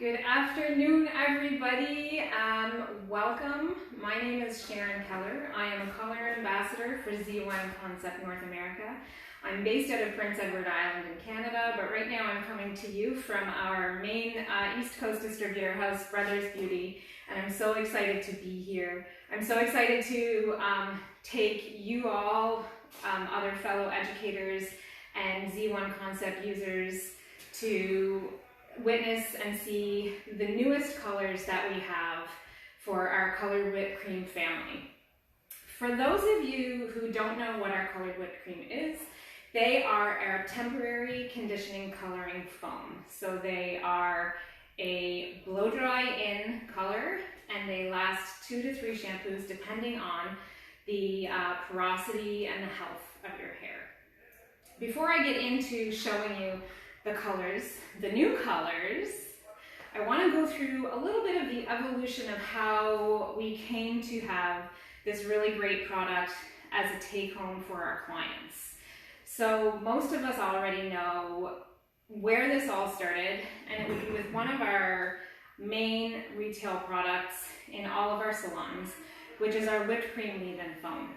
Good afternoon, everybody. Welcome. My name is Sharon Keller. I am a color ambassador for Z1 Concept North America. I'm based out of Prince Edward Island in Canada, but right now I'm coming to you from our main East Coast distributor house, Brothers Beauty, and I'm so excited to be here. I'm so excited to take you all, other fellow educators and Z1 Concept users, to witness and see the newest colors that we have for our colored whipped cream family. For those of you who don't know what our colored whipped cream is, they are our temporary conditioning coloring foam. So they are a blow dry in color, and they last 2 to 3 shampoos depending on the porosity and the health of your hair. Before I get into showing you the colors, the new colors, I want to go through a little bit of the evolution of how we came to have this really great product as a take-home for our clients. So most of us already know where this all started, and it would be with one of our main retail products in all of our salons, which is our whipped cream leave-in foam.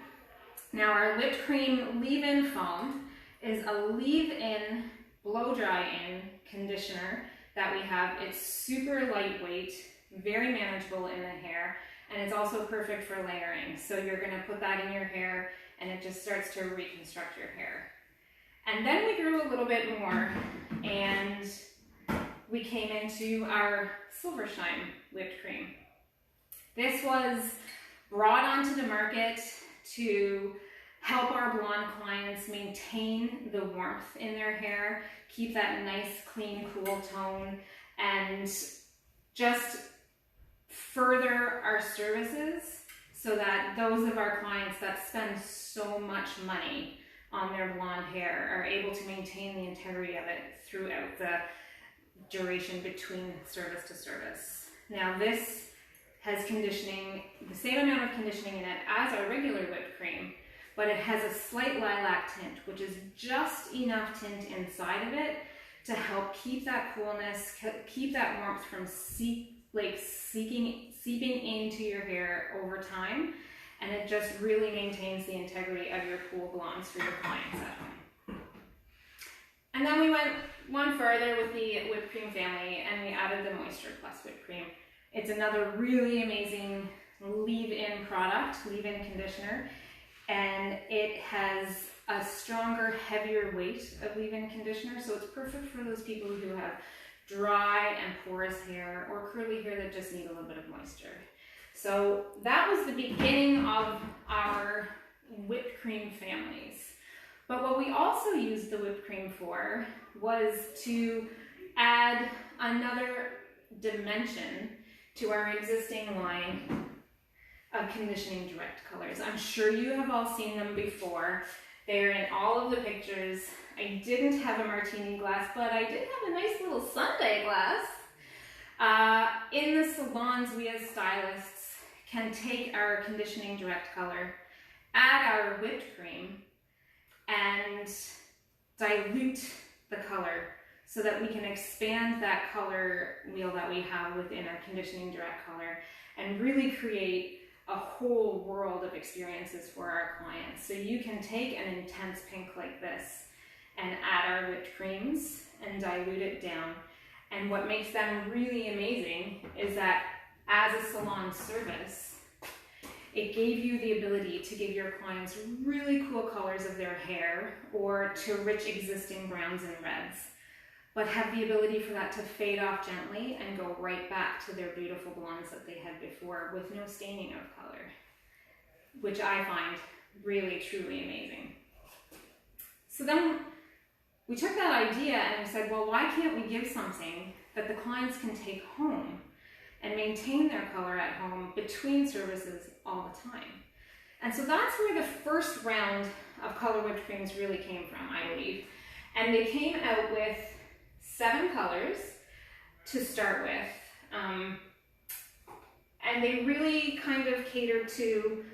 Now, our whipped cream leave-in foam is a leave-in blow dry in conditioner that we have. It's super lightweight, very manageable in the hair, and it's also perfect for layering. So you're going to put that in your hair and it just starts to reconstruct your hair. And then we grew a little bit more and we came into our Silver Shine whipped cream. This was brought onto the market to help our blonde clients maintain the warmth in their hair, keep that nice, clean, cool tone, and just further our services so that those of our clients that spend so much money on their blonde hair are able to maintain the integrity of it throughout the duration between service to service. Now, this has conditioning, the same amount of conditioning in it as our regular whipped cream, but it has a slight lilac tint, which is just enough tint inside of it to help keep that coolness, keep that warmth from seeping into your hair over time, and it just really maintains the integrity of your cool blondes for your clients at home. And then we went one further with the whipped cream family, and we added the Moisture Plus whipped cream. It's another really amazing leave-in product, leave-in conditioner. And it has a stronger, heavier weight of leave-in conditioner, so it's perfect for those people who have dry and porous hair or curly hair that just need a little bit of moisture. So that was the beginning of our whipped cream families. But what we also used the whipped cream for was to add another dimension to our existing line of conditioning direct colors. I'm sure you have all seen them before. They're in all of the pictures. I didn't have a martini glass, but I did have a nice little sundae glass. In the salons, we as stylists can take our conditioning direct color, add our whipped cream, and dilute the color so that we can expand that color wheel that we have within our conditioning direct color and really create a whole world of experiences for our clients. So you can take an intense pink like this and add our whipped creams and dilute it down. And what makes them really amazing is that as a salon service, it gave you the ability to give your clients really cool colors of their hair or to rich existing browns and reds, but have the ability for that to fade off gently and go right back to their beautiful blondes that they had before with no staining of color, which I find really, truly amazing. So then we took that idea and we said, well, why can't we give something that the clients can take home and maintain their color at home between services all the time? And so that's where the first round of color whipped creams really came from, I believe. And they came out with 7 colors to start with, and they really kind of cater to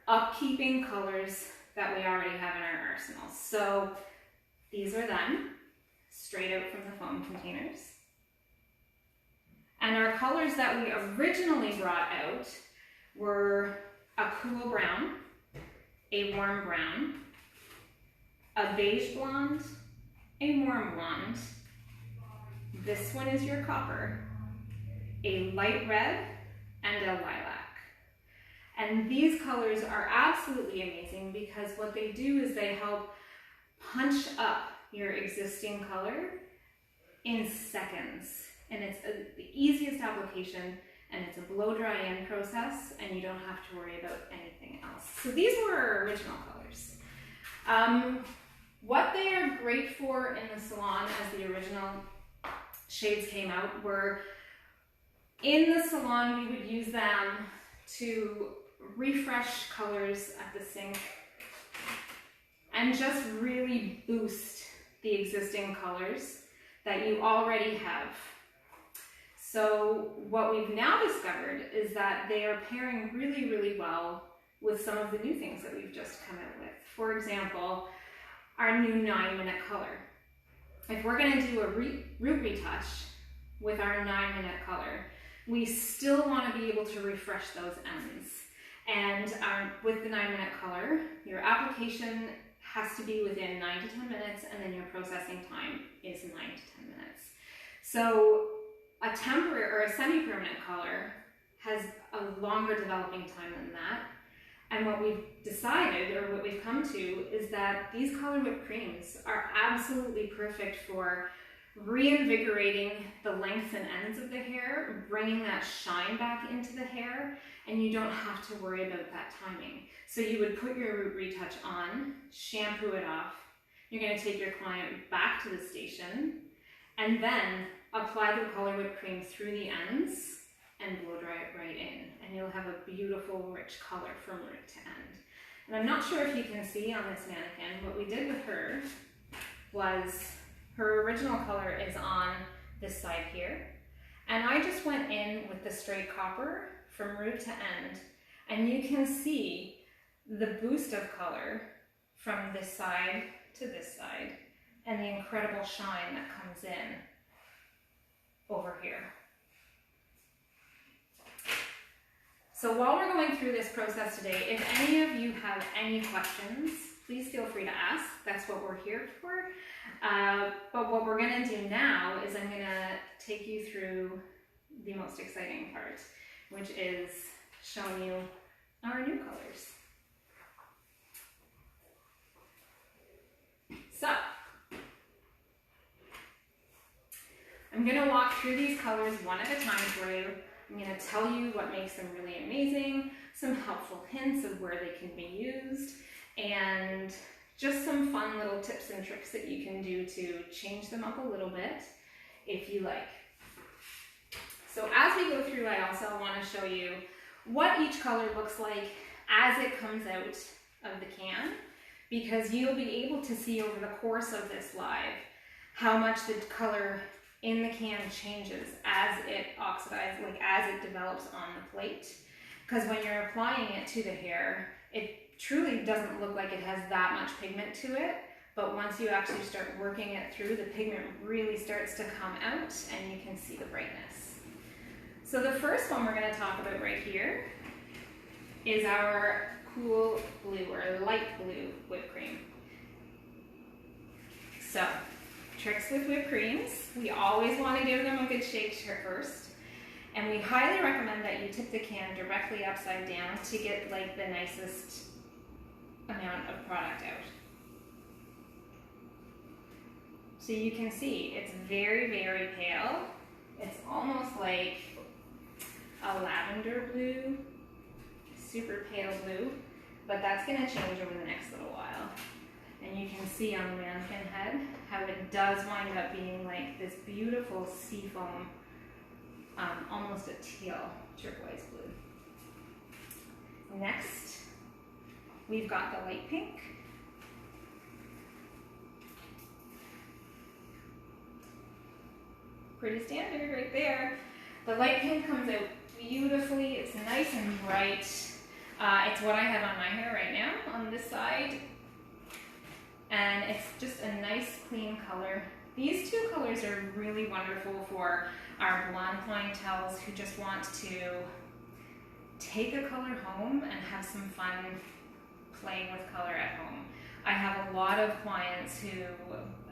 upkeeping colors that we already have in our arsenal. So these are them, straight out from the foam containers. colors that we originally brought out were a cool brown, a warm brown, a beige blonde, a warm blonde. This one is your copper, a light red, and a lilac. And these colors are absolutely amazing because what they do is they help punch up your existing color in seconds. And it's the easiest application, and it's a blow dry in process, and you don't have to worry about anything else. So these were our original colors. What they are great for in the Salon as the original shades came out were, in the Salon we would use them to refresh colors at the sink and just really boost the existing colors that you already have. So what we've now discovered is that they are pairing really, really well with some of the new things that we've just come out with. For example, our new 9-minute color. If we're going to do a root retouch with our 9-minute color, we still want to be able to refresh those ends. And with the 9-minute color, your application has to be within 9 to 10 minutes, and then your processing time is 9 to 10 minutes. So a temporary or a semi-permanent color has a longer developing time than that. And what we've decided, or what we've come to, is that these color whipped creams are absolutely perfect for reinvigorating the lengths and ends of the hair, bringing that shine back into the hair, and you don't have to worry about that timing. So you would put your root retouch on, shampoo it off, you're going to take your client back to the station, and then apply the color whipped cream through the ends and blow dry it right in, and you'll have a beautiful rich color from root to end. And I'm not sure if you can see on this mannequin, what we did with her was her original color is on this side here, and I just went in with the straight copper from root to end, and you can see the boost of color from this side to this side and the incredible shine that comes in over here. So while we're going through this process today, if any of you have any questions, please feel free to ask. That's what we're here for. But what we're going to do now is I'm going to take you through the most exciting part, which is showing you our new colors. So I'm going to walk through these colors one at a time for you. I'm going to tell you what makes them really amazing, some helpful hints of where they can be used, and just some fun little tips and tricks that you can do to change them up a little bit if you like. So as we go through, I also want to show you what each color looks like as it comes out of the can, because you'll be able to see over the course of this live how much the color in the can changes as it oxidizes, like as it develops on the plate. Because when you're applying it to the hair, it truly doesn't look like it has that much pigment to it, but once you actually start working it through, the pigment really starts to come out and you can see the brightness. So the first one we're going to talk about right here is our cool blue or light blue whipped cream. So, tricks with whipped creams. We always want to give them a good shake first. And we highly recommend that you tip the can directly upside down to get like the nicest amount of product out. So you can see it's very, very pale. It's almost like a lavender blue, super pale blue, but that's going to change over the next little while. And you can see on the mannequin head how it does wind up being like this beautiful sea foam, almost a teal turquoise blue. Next, we've got the light pink. Pretty standard right there. The light pink comes out beautifully. It's nice and bright. It's what I have on my hair right now on this side. And it's just a nice clean color These two colors are really wonderful for our blonde clientels who just want to take a color home and have some fun playing with color at home. I have a lot of clients who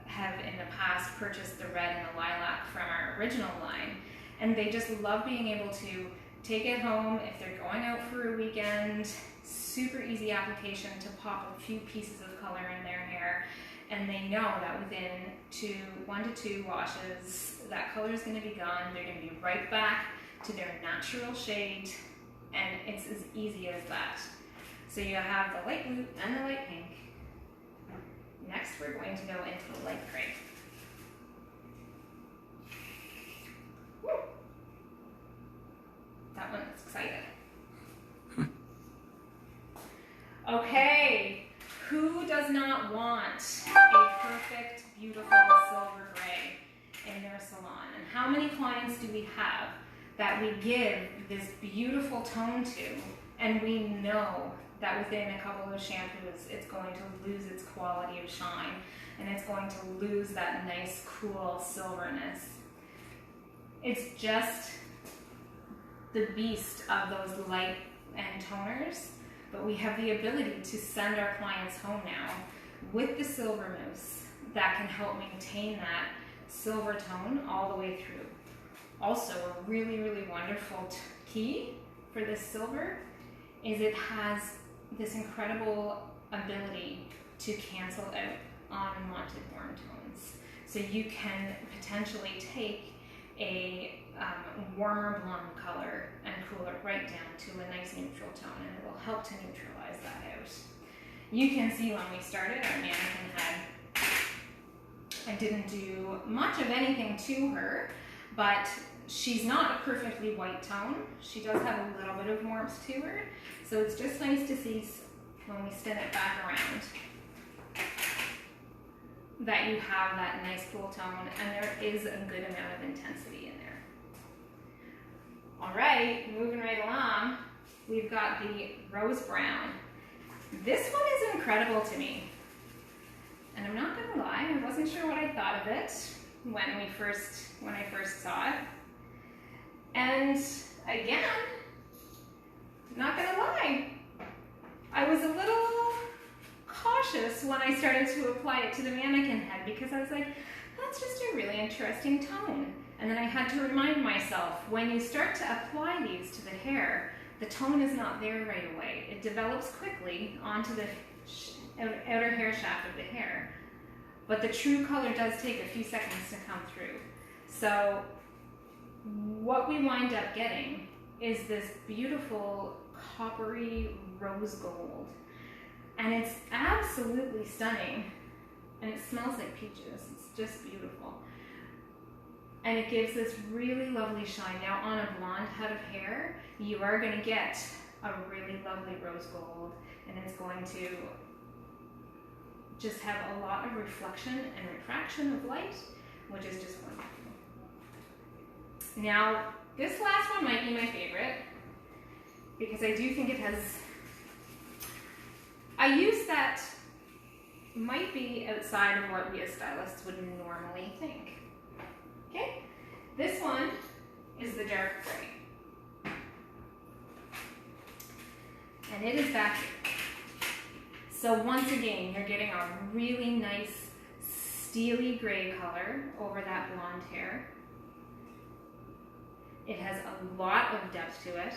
have in the past purchased the red and the lilac from our original line, and they just love being able to take it home if they're going out for a weekend. Super easy application to pop a few pieces of color in their hair, and they know that within 1 to 2 washes, that color is going to be gone. They're going to be right back to their natural shade, and it's as easy as that. So you have the light blue and the light pink. Next, we're going to go into the light gray. Woo. That one's excited. Okay, who does not want a perfect, beautiful silver gray in their salon? And how many clients do we have that we give this beautiful tone to, and we know that within a couple of shampoos it's going to lose its quality of shine and it's going to lose that nice, cool silverness? It's just the beast of those light and toners. But we have the ability to send our clients home now with the silver mousse that can help maintain that silver tone all the way through. Also, a really, really wonderful key for this silver is it has this incredible ability to cancel out unwanted warm tones. So you can potentially take a warmer blonde color and cool it right down to a nice neutral tone, and it will help to neutralize that out. You can see when we started, our mannequin head, I didn't do much of anything to her, but she's not a perfectly white tone. She does have a little bit of warmth to her, so it's just nice to see when we spin it back around that you have that nice cool tone, and there is a good amount of intensity in there. All right, moving right along, we've got the rose brown. This one is incredible to me, and I'm not gonna lie, I wasn't sure what I thought of it when I first saw it. And again, not gonna lie, I was a little cautious when I started to apply it to the mannequin head, because I was like, that's just a really interesting tone. And then I had to remind myself, when you start to apply these to the hair, the tone is not there right away. It develops quickly onto the outer hair shaft of the hair, but the true color does take a few seconds to come through. So what we wind up getting is this beautiful coppery rose gold. And it's absolutely stunning, and it smells like peaches. It's just beautiful. And it gives this really lovely shine. Now on a blonde head of hair, you are going to get a really lovely rose gold, and it's going to just have a lot of reflection and refraction of light, which is just wonderful. Now, this last one might be my favorite, because I do think it has a use that might be outside of what we as stylists would normally think. Okay, this one is the dark gray, and it is back here. So once again, you're getting a really nice steely gray color over that blonde hair. It has a lot of depth to it.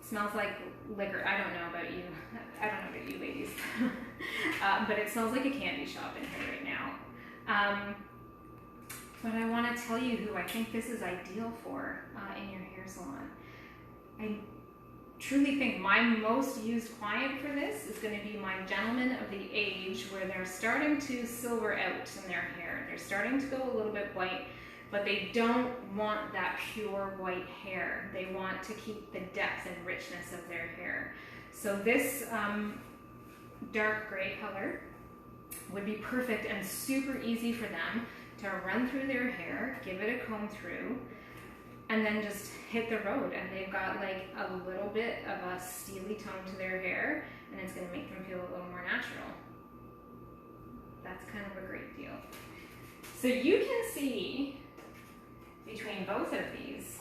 Smells like liquor. I don't know about you. I don't know about you ladies. But it smells like a candy shop in here right now. But I want to tell you who I think this is ideal for in your hair salon. I truly think my most used client for this is going to be my gentlemen of the age where they're starting to silver out in their hair. They're starting to go a little bit white, but they don't want that pure white hair. They want to keep the depth and richness of their hair. So this dark gray color would be perfect and super easy for them to run through their hair, give it a comb through, and then just hit the road. And they've got like a little bit of a steely tone to their hair, and it's going to make them feel a little more natural. That's kind of a great deal. So you can see between both of these,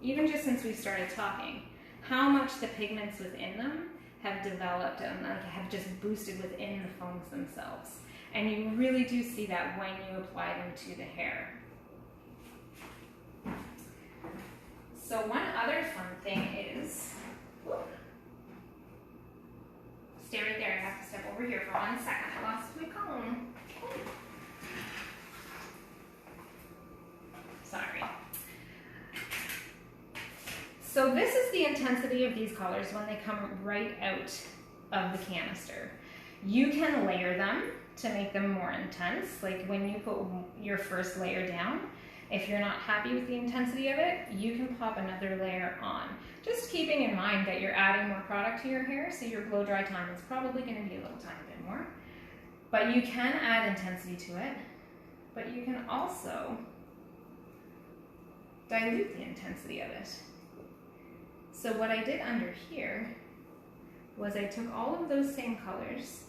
even just since we started talking, how much the pigments within them have developed and have just boosted within the foams themselves. And you really do see that when you apply them to the hair. So one other fun thing is, stay right there, I have to step over here for 1 second. I lost my comb. Sorry. So this is the intensity of these colors when they come right out of the canister. You can layer them to make them more intense. Like when you put your first layer down, if you're not happy with the intensity of it, you can pop another layer on. Just keeping in mind that you're adding more product to your hair, so your blow dry time is probably going to be a little tiny bit more. But you can add intensity to it, but you can also dilute the intensity of it. So what I did under here was I took all of those same colors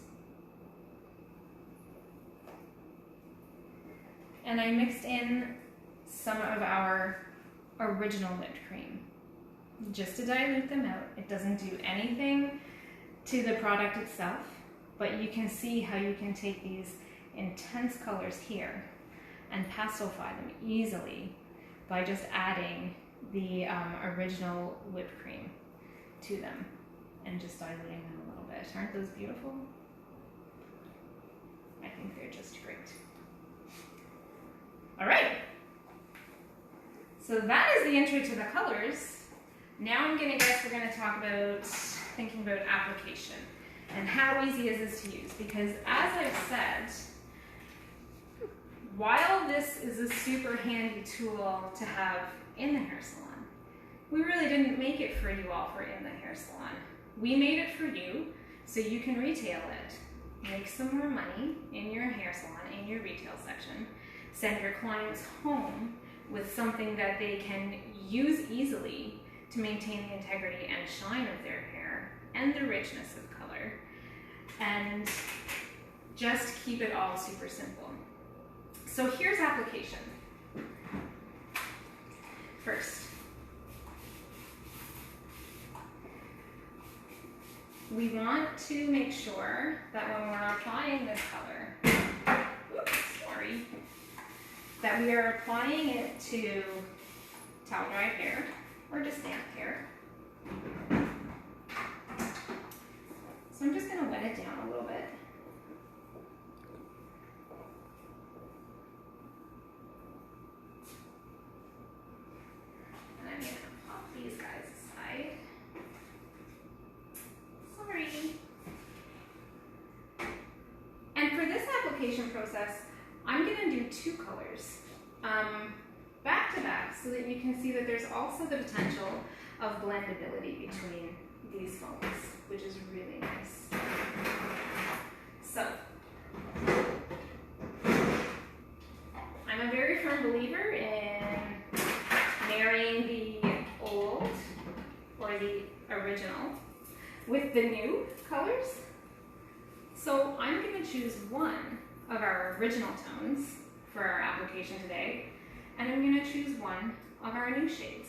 and I mixed in some of our original whipped cream just to dilute them out. It doesn't do anything to the product itself, but you can see how you can take these intense colors here and pastelify them easily by just adding the original whipped cream to them and just diluting them a little bit. Aren't those beautiful? I think they're just great. All right. So that is the intro to the colors. Now I'm gonna guess we're gonna talk about thinking about application and how easy is this to use, because as I've said, while this is a super handy tool to have in the hair salon, we really didn't make it for you all for in the hair salon. We made it for you so you can retail it, make some more money in your hair salon, in your retail section, send your clients home with something that they can use easily to maintain the integrity and shine of their hair and the richness of color, and just keep it all super simple. So here's application. First, we want to make sure that when we're applying this color, that we are applying it to towel dry hair or just damp hair. So I'm just going to wet it down a little bit. And I'm going to pop these guys aside. Sorry. And for this application process, I'm going to do 2 colors back to back so that you can see that there's also the potential of blendability between these foams, which is really nice. So, I'm a very firm believer in marrying the old or the original with the new colors. So I'm going to choose one of our original tones for our application today, and I'm going to choose one of our new shades.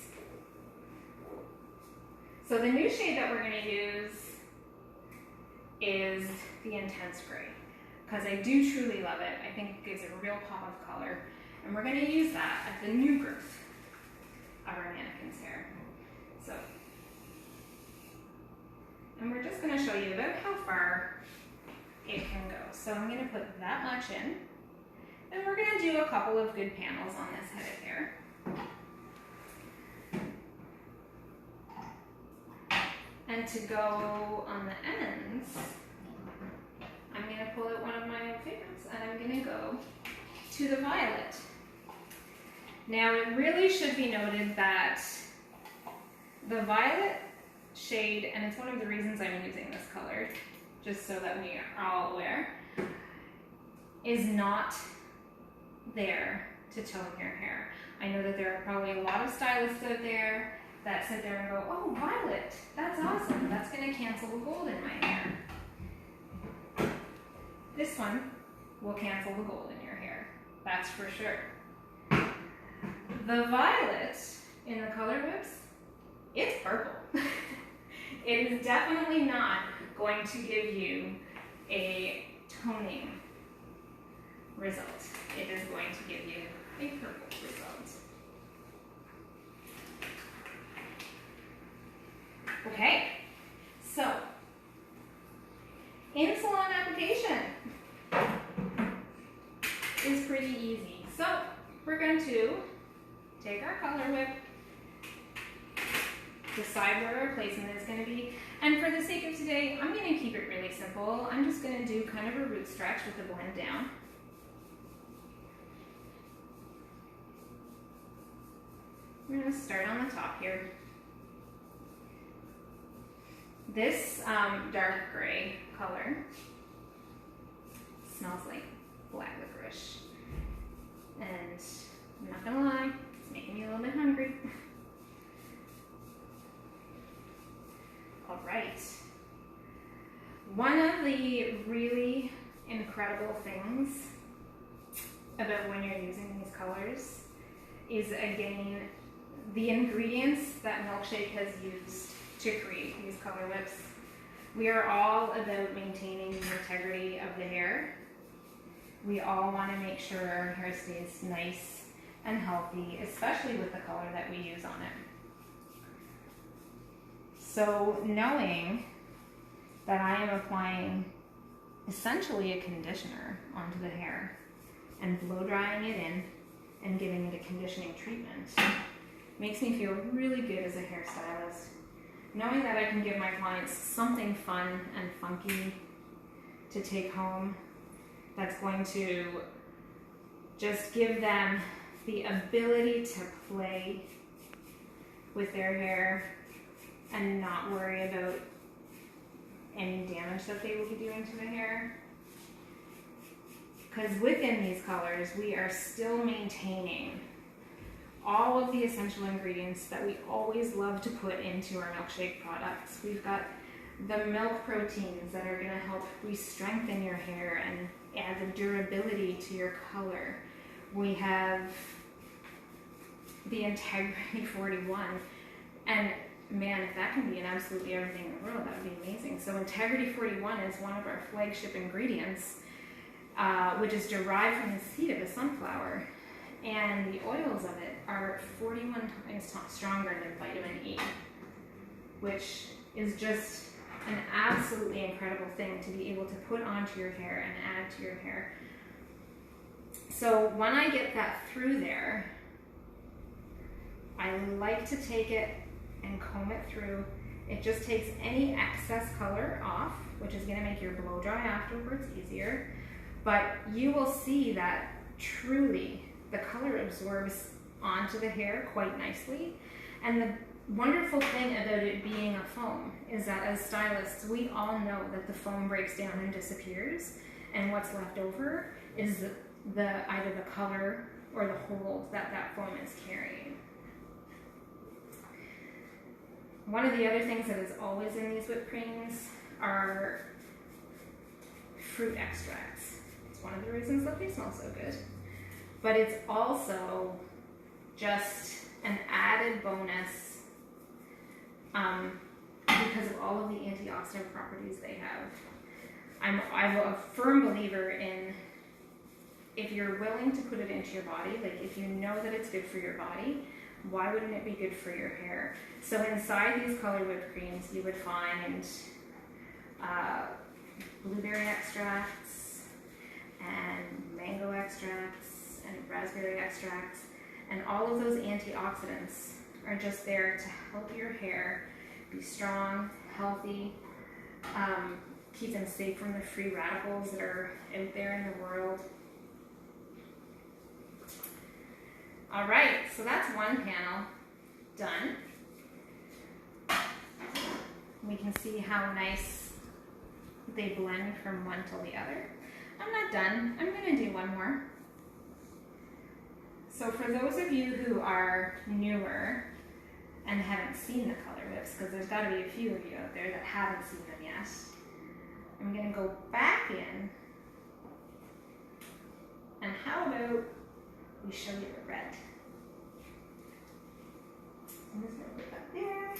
So the new shade that we're going to use is the intense gray, because I do truly love it. I think it gives it a real pop of color, and we're going to use that at the new growth of our mannequin's hair. So, and we're just going to show you about how far it can go. So I'm going to put that much in, and we're going to do a couple of good panels on this head of hair. And to go on the ends, I'm going to pull out one of my favorites, and I'm going to go to the violet. Now it really should be noted that the violet shade, and it's one of the reasons I'm using this color, just so that we are all aware, is not there to tone your hair. I know that there are probably a lot of stylists out there that sit there and go, oh, violet, that's awesome. That's going to cancel the gold in my hair. This one will cancel the gold in your hair. that's for sure. The violet in the color whips, it's purple. It is definitely not going to give you a toning result. It is going to give you a purple result. Okay, so in salon application is pretty easy. So we're going to take our color whip, decide where our placement is going to be, and for the sake of today, I'm going to keep it really simple. I'm just going to do kind of a root stretch with the blend down. I'm going to start on the top here. This dark gray color smells like black licorice. And I'm not gonna lie, it's making me a little bit hungry. All right. One of the really incredible things about when you're using these colors is, again, the ingredients that Milkshake has used to create these color whips. We are all about maintaining the integrity of the hair. We all want to make sure our hair stays nice and healthy, especially with the color that we use on it. So knowing that I am applying essentially a conditioner onto the hair and blow drying it in and giving it a conditioning treatment makes me feel really good as a hairstylist. Knowing that I can give my clients something fun and funky to take home that's going to just give them the ability to play with their hair and not worry about any damage that they will be doing to the hair. Because within these colors, we are still maintaining all of the essential ingredients that we always love to put into our Milkshake products. We've got the milk proteins that are going to help re-strengthen your hair and add the durability to your color. We have the Integrity 41, and man, if that can be in absolutely everything in the world, that would be amazing. So Integrity 41 is one of our flagship ingredients, which is derived from the seed of a sunflower, and the oils of it are 41 times stronger than vitamin E, which is just an absolutely incredible thing to be able to put onto your hair and add to your hair. So when I get that through there, I like to take it and comb it through. It just takes any excess color off, which is going to make your blow dry afterwards easier. But you will see that truly the color absorbs onto the hair quite nicely. And the wonderful thing about it being a foam is that as stylists, we all know that the foam breaks down and disappears, and what's left over is either the color or the hold that foam is carrying. One of the other things that is always in these whipped creams are fruit extracts. It's one of the reasons that they smell so good. But it's also just an added bonus because of all of the antioxidant properties they have. I'm a firm believer in, if you're willing to put it into your body, like if you know that it's good for your body, why wouldn't it be good for your hair? So inside these color whipped creams, you would find blueberry extracts and mango extracts and raspberry extracts, and all of those antioxidants are just there to help your hair be strong, healthy, keep them safe from the free radicals that are out there in the world. All right, so that's one panel done. We can see how nice they blend from one to the other. I'm not done. I'm going to do one more. So for those of you who are newer and haven't seen the color whips, because there's got to be a few of you out there that haven't seen them yet, I'm going to go back in, and how about we show you the red. I'm just going to put that there.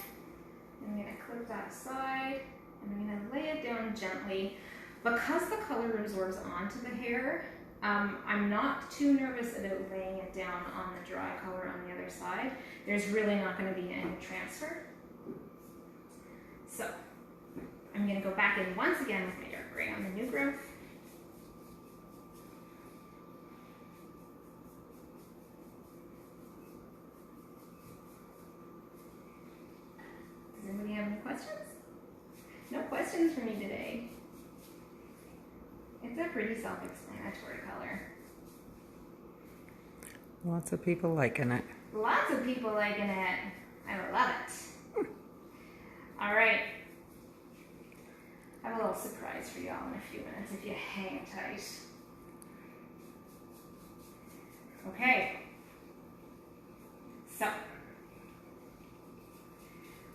I'm going to clip that aside, and I'm going to lay it down gently. Because the color absorbs onto the hair, I'm not too nervous about laying it down on the dry color on the other side. There's really not going to be any transfer. So I'm going to go back in once again with my dark gray on the new growth. Does anybody have any questions? No questions for me today. It's a pretty self-explanatory color. Lots of people liking it. Lots of people liking it. I love it. All right. I have a little surprise for y'all in a few minutes if you hang tight. Okay. So,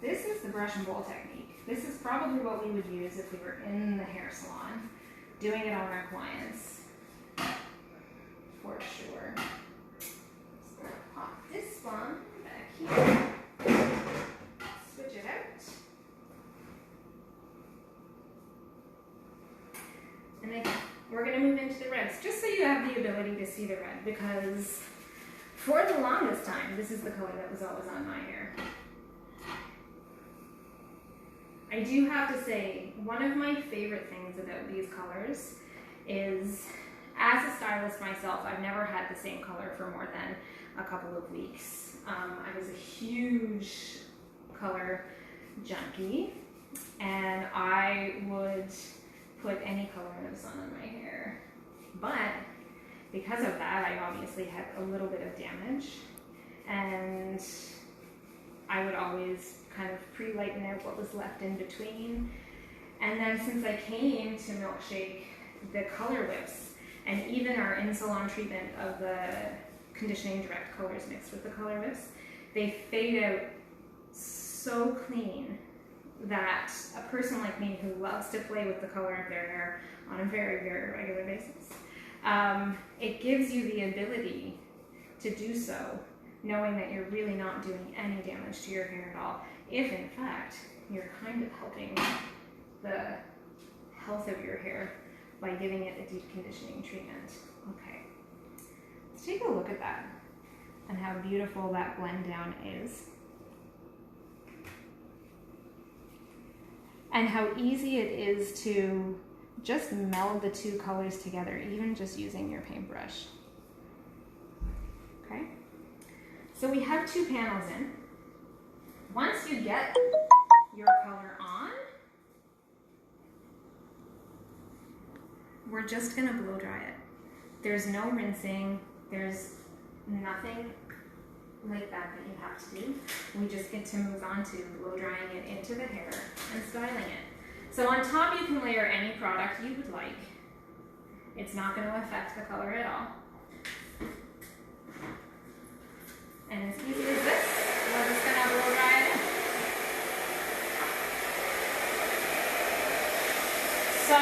this is the brush and bowl technique. This is probably what we would use if we were in the hair salon, doing it on our clients, for sure. So pop this one back here, switch it out, and then we're going to move into the reds, just so you have the ability to see the red, because for the longest time, this is the color that was always on my hair. I do have to say, one of my favorite things about these colors is, as a stylist myself, I've never had the same color for more than a couple of weeks. I was a huge color junkie, and I would put any color under the sun on my hair. But because of that, I obviously had a little bit of damage, and I would always kind of pre-lighten out what was left in between. And then since I came to Milkshake, the color whips, and even our in-salon treatment of the conditioning direct colors mixed with the color whips, they fade out so clean that a person like me who loves to play with the color of their hair on a very, very regular basis, it gives you the ability to do so, knowing that you're really not doing any damage to your hair at all, if in fact you're kind of helping the health of your hair by giving it a deep conditioning treatment. Okay, let's take a look at that and how beautiful that blend down is, and how easy it is to just meld the two colors together, even just using your paintbrush. Okay, so we have two panels in. Once you get your color on, we're just gonna blow dry it. There's no rinsing, there's nothing like that you have to do. We just get to move on to blow drying it into the hair and styling it. So on top you can layer any product you would like. It's not going to affect the color at all. And as easy as this, we're just going to blow dry it in. So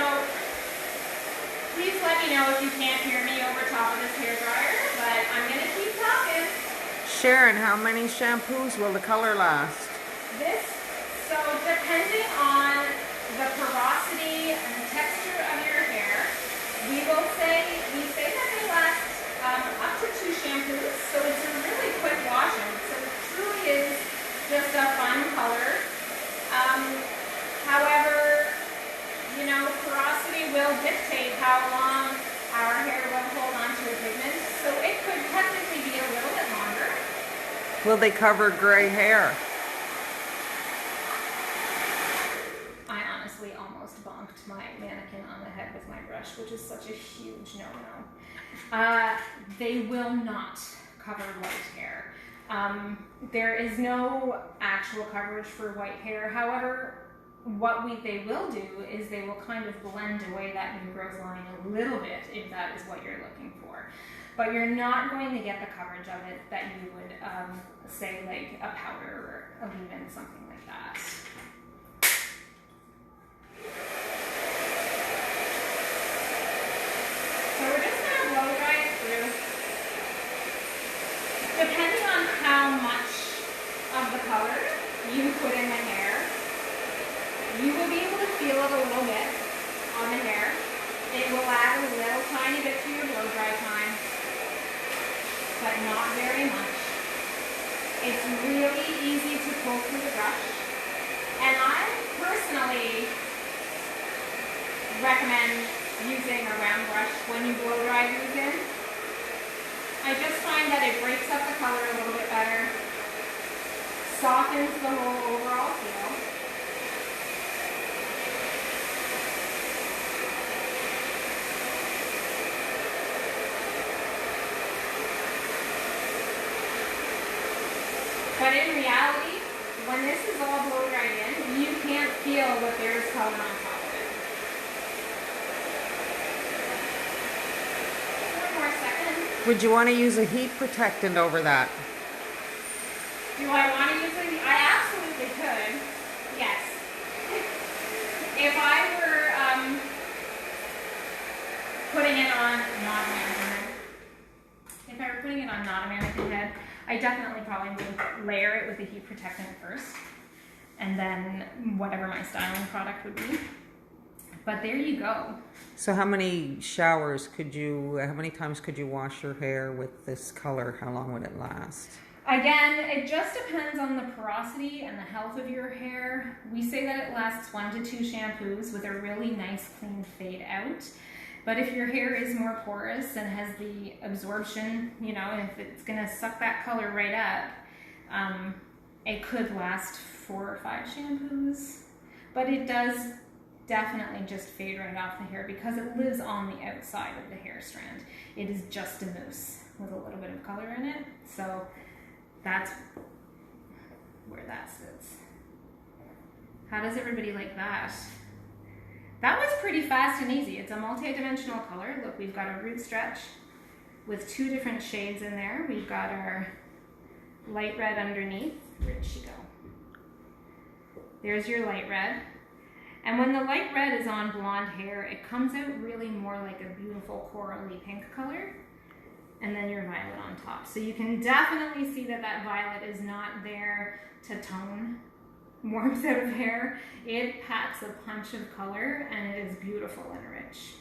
please let me know if you can't hear me over top of this hair dryer, but I'm going to keep talking. Sharon, how many shampoos will the color last? So depending on the porosity and the texture of your hair, we say that they last up to 2 shampoos, so it's a really quick wash-in. So it truly is just a fun color. However, you know, porosity will dictate how long our hair will hold on to a pigment, so it could technically be a little bit longer. Will they cover gray hair? I honestly almost bonked my mannequin on the head with my brush, which is such a huge no-no. They will not cover white hair. There is no actual coverage for white hair. However, what they will do is they will kind of blend away that new growth line a little bit, if that is what you're looking for. But you're not going to get the coverage of it that you would say like a powder or a leave-in, something like that. So we're just going to blow dry it through. you put in the hair, you will be able to feel it a little bit on the hair. It will add a little tiny bit to your blow dry time, but not very much. It's really easy to pull through the brush, and I personally recommend using a round brush when you blow dry these in. I just find that it breaks up the color a little bit better, softens the whole overall feel. But in reality, when this is all blow dried in, you can't feel that there's color on top of it. One more second. Would you want to use a heat protectant over that? Do I want to use it? I absolutely could. Yes. If I were putting it on non-American head, if I were putting it on non-American head, I definitely probably would layer it with a heat protectant first, and then whatever my styling product would be. But there you go. So how many times could you wash your hair with this color? How long would it last? Again, it just depends on the porosity and the health of your hair. We say that it lasts 1 to 2 shampoos with a really nice clean fade out. But if your hair is more porous and has the absorption, you know, and if it's gonna suck that color right up, it could last 4 or 5 shampoos. But it does definitely just fade right off the hair because it lives on the outside of the hair strand. It is just a mousse with a little bit of color in it. So that's where that sits. How does everybody like that? That was pretty fast and easy. It's a multi-dimensional color. Look, we've got a root stretch with 2 different shades in there. We've got our light red underneath. Where'd she go? There's your light red. And when the light red is on blonde hair, it comes out really more like a beautiful corally pink color. And then your violet on top. So you can definitely see that that violet is not there to tone warmth out of hair. It packs a punch of color and it is beautiful and rich.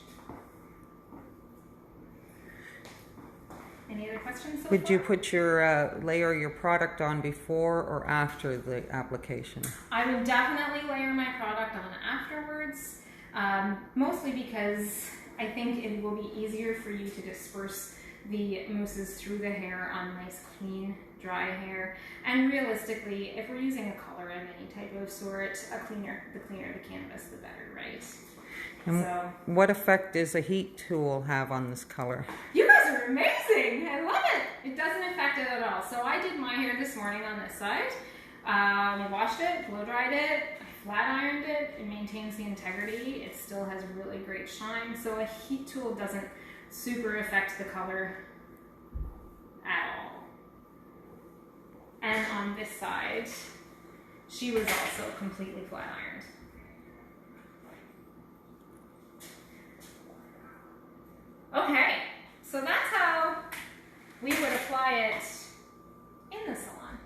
Any other questions so Would far? you put your layer your product on before or after the application? I would definitely layer my product on afterwards, mostly because I think it will be easier for you to disperse the mousses through the hair on nice clean dry hair. And realistically, if we're using a color of any type of sort, the cleaner the canvas, the better, right? And So, what effect does a heat tool have on this color? you guys are amazing! I love it! It doesn't affect it at all. So I did my hair this morning on this side. Washed it, blow dried it, I flat ironed it. It maintains the integrity. It still has really great shine. So a heat tool doesn't super affect the color at all. And on this side, she was also completely flat ironed. Okay, so that's how we would apply it in the salon.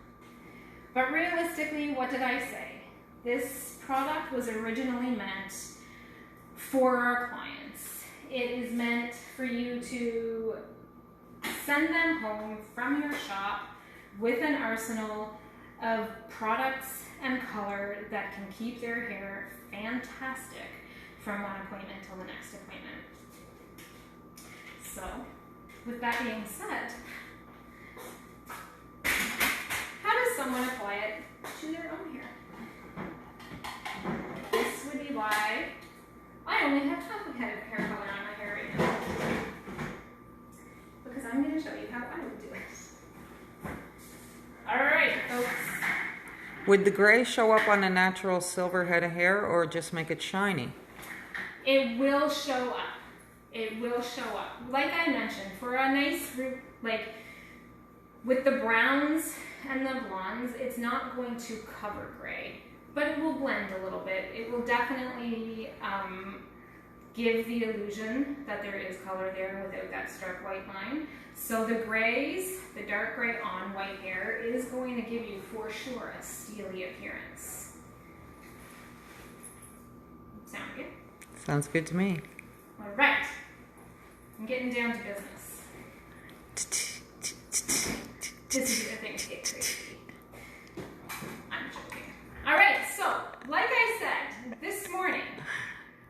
But realistically, what did I say? This product was originally meant for our clients. It is meant for you to send them home from your shop with an arsenal of products and color that can keep their hair fantastic from one appointment till the next appointment. So, with that being said, how does someone apply it to their own hair? This would be why I only have half a head of hair color on my hair right now. Because I'm going to show you how I would do it. Alright, folks. Would the gray show up on a natural silver head of hair or just make it shiny? It will show up. It will show up. Like I mentioned, for a nice group, like with the browns and the blondes, it's not going to cover gray, but it will blend a little bit. It will definitely give the illusion that there is color there without that stark white line. So the grays, the dark gray on white hair, is going to give you for sure a steely appearance. Sound good? Sounds good to me. All right, I'm getting down to business. This is the thing to get crazy. I'm joking. All right, so like I said, this morning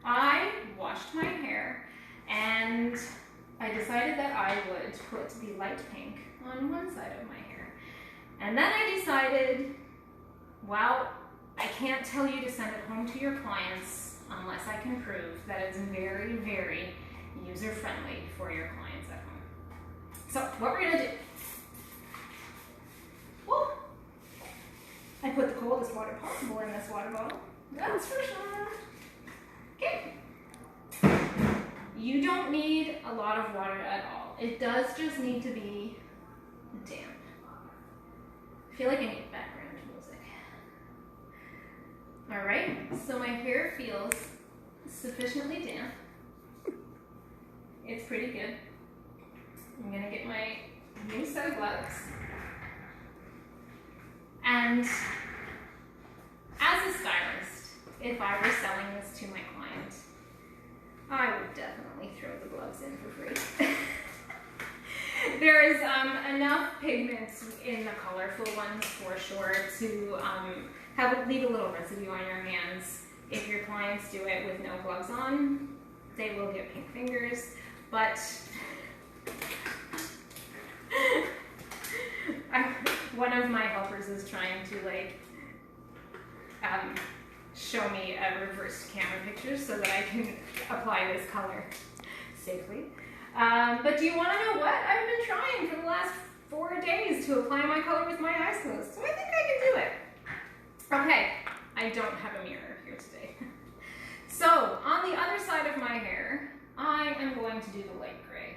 I washed my hair and I decided that I would put the light pink on one side of my hair. And then I decided, well, I can't tell you to send it home to your clients unless I can prove that it's very, very user-friendly for your clients at home. So what we're gonna do, well, I put the coldest water possible in this water bottle. That's for sure. Okay. You don't need a lot of water at all. It does just need to be damp. I feel like I need background music. All right, so my hair feels sufficiently damp. It's pretty good. I'm gonna get my new set of gloves. And as a stylist, if I were selling this to my client, I would definitely throw the gloves in for free. There is enough pigments in the colorful ones for sure to leave a little residue on your hands. If your clients do it with no gloves on, they will get pink fingers, but one of my helpers is trying to show me a reversed camera picture so that I can apply this color safely. But do you want to know what? I've been trying for the last 4 days to apply my color with my eyes closed, so I think I can do it. Okay, I don't have a mirror here today. So on the other side of my hair, I am going to do the light gray.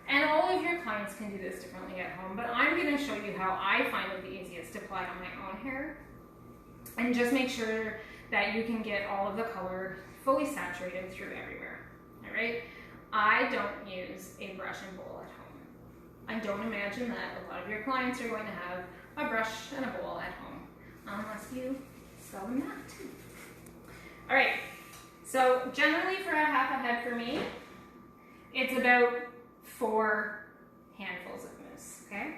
And all of your clients can do this differently at home, but I'm going to show you how I find it the easiest to apply on my own hair. And just make sure that you can get all of the color fully saturated through everywhere. All right? I don't use a brush and bowl at home. I don't imagine that a lot of your clients are going to have a brush and a bowl at home, unless you sell them that too. All right, so generally for a half a head for me, it's about 4 handfuls of mousse, okay?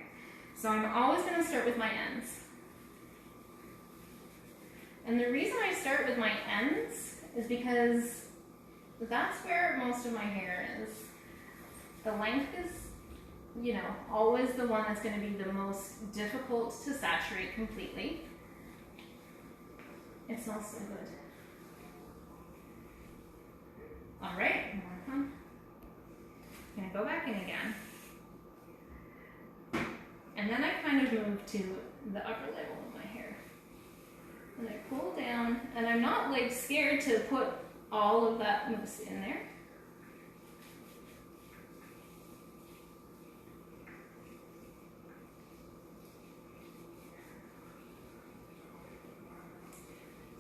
So I'm always gonna start with my ends. And the reason I start with my ends is because that's where most of my hair is. The length is, you know, always the one that's going to be the most difficult to saturate completely. It smells so good. All right, one more time. I'm going to go back in again. And then I kind of move to the upper level of my hair. And I pull down, and I'm not like scared to put all of that mousse in there.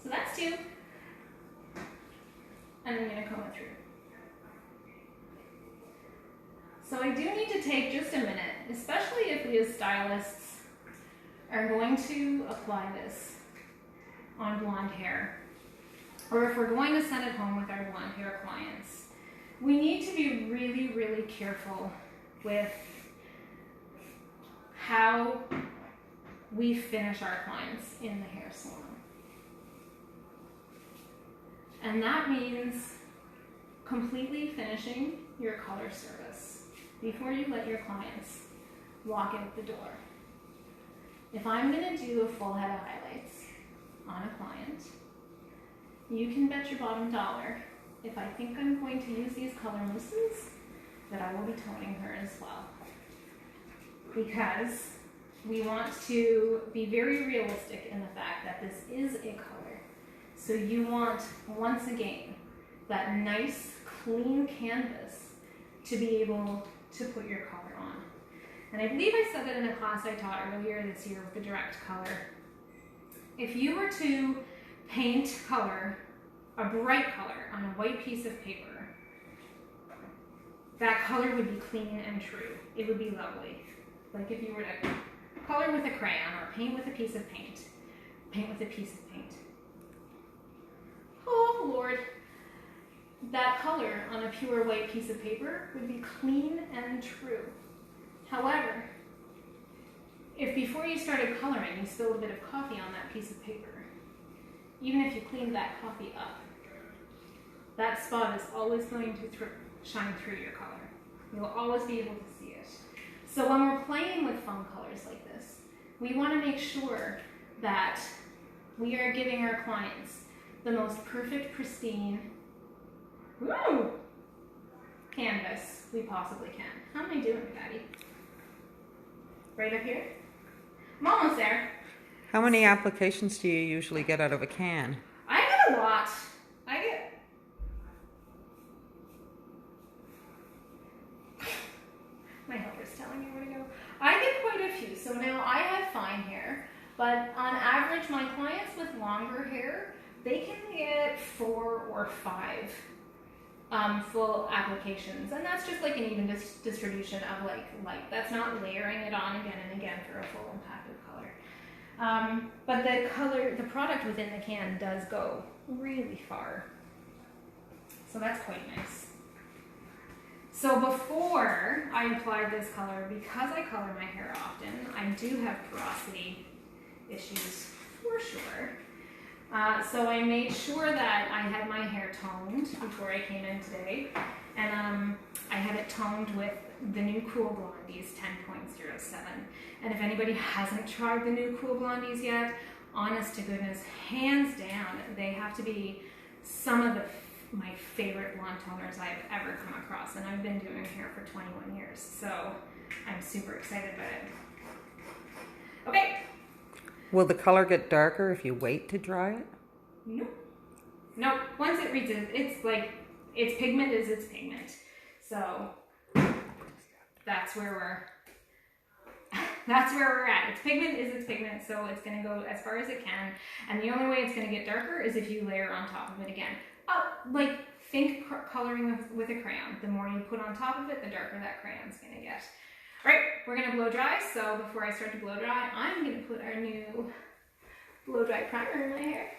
So that's 2. And I'm going to comb it through. So I do need to take just a minute, especially if we as stylists are going to apply this on blonde hair, or if we're going to send it home with our blonde hair clients. We need to be really, really careful with how we finish our clients in the hair salon. And that means completely finishing your color service before you let your clients walk out the door. If I'm going to do a full head of highlights on a client, you can bet your bottom dollar, if I think I'm going to use these color mousses, that I will be toning her as well. Because we want to be very realistic in the fact that this is a color. So you want, once again, that nice, clean canvas to be able to put your color on. And I believe I said that in a class I taught earlier this year with the direct color. If you were to paint color a bright color on a white piece of paper, that color would be clean and true. It would be lovely. Like if you were to color with a crayon or paint with a piece of paint. Paint with a piece of paint. Oh Lord. That color on a pure white piece of paper would be clean and true. However, if before you started coloring you spilled a bit of coffee on that piece of paper, even if you cleaned that coffee up, that spot is always going to shine through your color. You'll always be able to see it. So when we're playing with foam colors like this, we want to make sure that we are giving our clients the most perfect, pristine canvas we possibly can. How am I doing, Patty? Right up here? I'm almost there. How many applications do you usually get out of a can? I get a lot. My helper's telling me where to go. I get quite a few. So now I have fine hair, but on average, my clients with longer hair, they can get 4 or 5 full applications, and that's just like an even distribution of like light. That's not layering it on again and again for a full impact of color. But the product within the can does go really far, so that's quite nice. So before I applied this color, because I color my hair often, I do have porosity issues for sure. So I made sure that I had my hair toned before I came in today, and I had it toned with the new Cool Blondies 10.07. And if anybody hasn't tried the new Cool Blondies yet, honest to goodness, hands down, they have to be some of my favorite blonde toners I've ever come across, and I've been doing hair for 21 years, so I'm super excited about it. Okay. Will the color get darker if you wait to dry it? No. Once it reaches, it's like, its pigment is its pigment. So that's where we're at. Its pigment is its pigment, so it's going to go as far as it can. And the only way it's going to get darker is if you layer on top of it again. Like, think coloring with a crayon. The more you put on top of it, the darker that crayon's going to get. All right, we're going to blow dry. So before I start to blow dry, I'm going to put our new blow dry primer in my hair,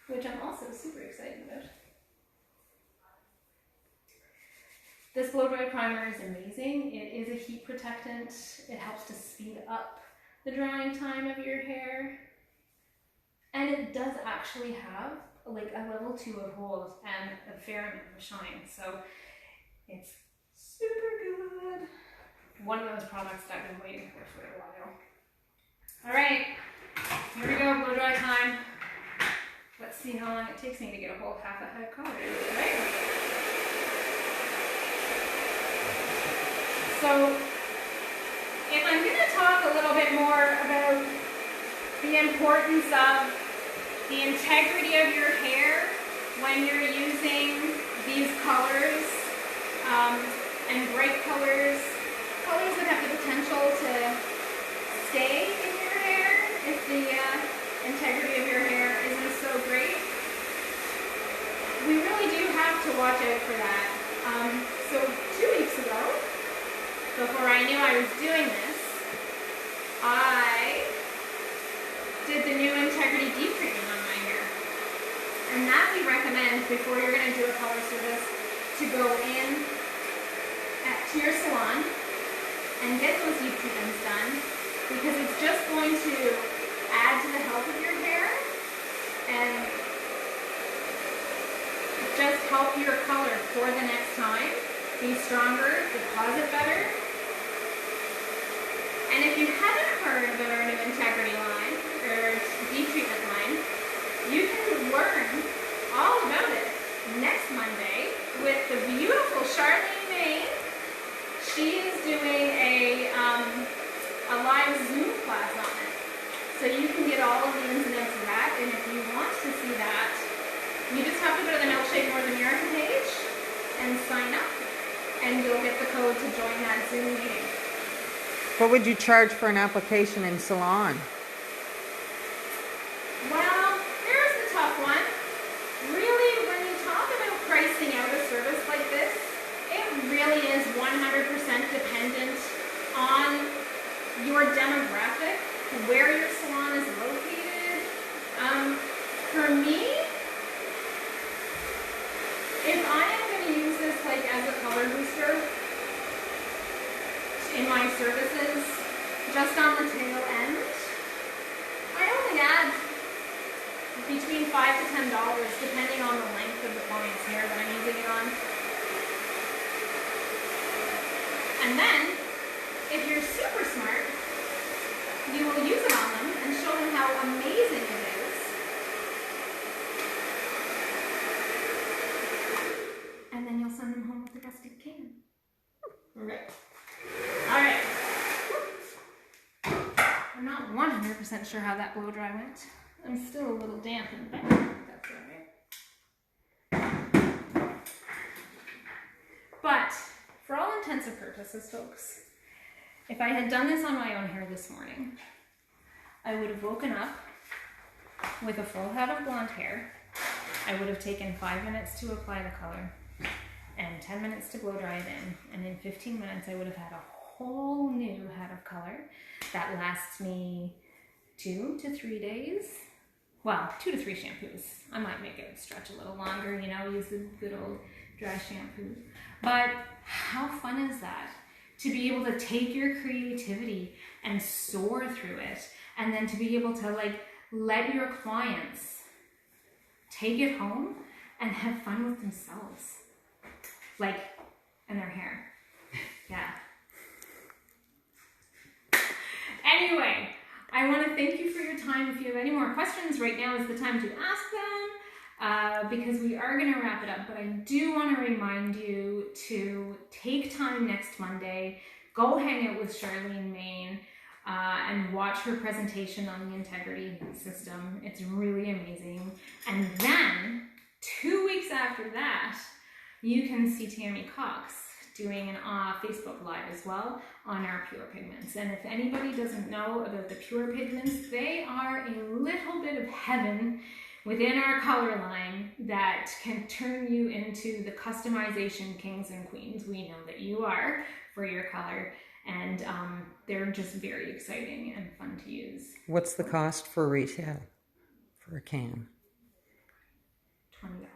which I'm also super excited about. This blow dry primer is amazing. It is a heat protectant. It helps to speed up the drying time of your hair. And it does actually have like a level 2 of hold and a fair amount of shine. So it's super good. One of those products that I've been waiting for a while. All right, here we go, blow dry time. Let's see how long it takes me to get a whole half a head covered, right? So, if I'm going to talk a little bit more about the importance of the integrity of your hair when you're using these colors and bright colors that have the potential to stay in your hair if the integrity of your hair isn't so great, we really do have to watch out for that. So 2 weeks ago, before I knew I was doing this, I did the new integrity deep treatment on my hair. And that we recommend before you're going to do a color service to go in to your salon and get those deep treatments done, because it's just going to add to the health of your hair and just help your color for the next time be stronger, deposit better. And if you haven't heard about our new integrity line, or deep treatment line, you can learn all about it next Monday with the beautiful Charlene May. She is doing a live Zoom class on it. So you can get all of the ins and outs of that, and if you want to see that, you just have to go to the Milkshake North America page and sign up, and you'll get the code to join that Zoom meeting. What would you charge for an application in Salon? Well, here's the tough one. dependent on your demographic, where your salon is located. For me, if I am going to use this like as a color booster in my services, just on the tail end, I only add between $5 to $10 depending on the length of the client's hair that I'm using it on. And then, if you're super smart, you will use it on them and show them how amazing it is. And then you'll send them home with the best you can. Right. Alright. I'm not 100% sure how that blow dry went. I'm still a little damp in the back. That's alright. But, for all intents and purposes, folks, if I had done this on my own hair this morning, I would have woken up with a full head of blonde hair. I would have taken 5 minutes to apply the color and 10 minutes to blow dry it in. And in 15 minutes, I would have had a whole new head of color that lasts me 2 to 3 days. Well, 2 to 3 shampoos. I might make it stretch a little longer, you know, use the good old dry shampoo. But how fun is that? To be able to take your creativity and soar through it, and then to be able to like let your clients take it home and have fun with themselves, like, and their hair. Yeah. Anyway, I want to thank you for your time. If you have any more questions, right now is the time to ask them. Because we are going to wrap it up, but I do want to remind you to take time next Monday, go hang out with Charlene Main, and watch her presentation on the integrity system. It's really amazing. And then 2 weeks after that, you can see Tammy Cox doing an Facebook Live as well on our pure pigments. And if anybody doesn't know about the pure pigments, they are a little bit of heaven within our color line that can turn you into the customization kings and queens we know that you are for your color. And they're just very exciting and fun to use. What's the cost for retail for a can? $20.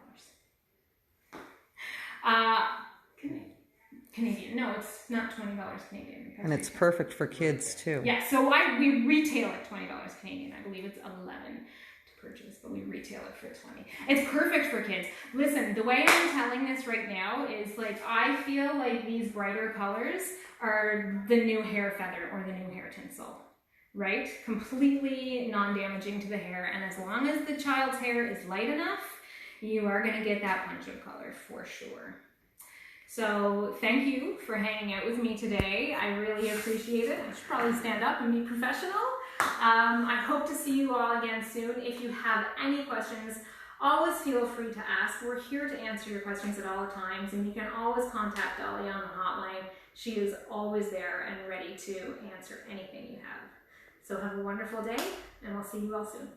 Canadian. No, it's not $20 Canadian. And it's perfect for kids too. Yeah, so we retail at $20 Canadian. I believe it's $11 to purchase, but we retail it for $20. It's perfect for kids. Listen, the way I'm telling this right now is like, I feel like these brighter colors are the new hair feather or the new hair tinsel, right? Completely non-damaging to the hair. And as long as the child's hair is light enough, you are going to get that punch of color for sure. So thank you for hanging out with me today. I really appreciate it. I should probably stand up and be professional. I hope to see you all again soon. If you have any questions, always feel free to ask. We're here to answer your questions at all times, and you can always contact Dolly on the hotline. She is always there and ready to answer anything you have. So have a wonderful day, and we'll see you all soon.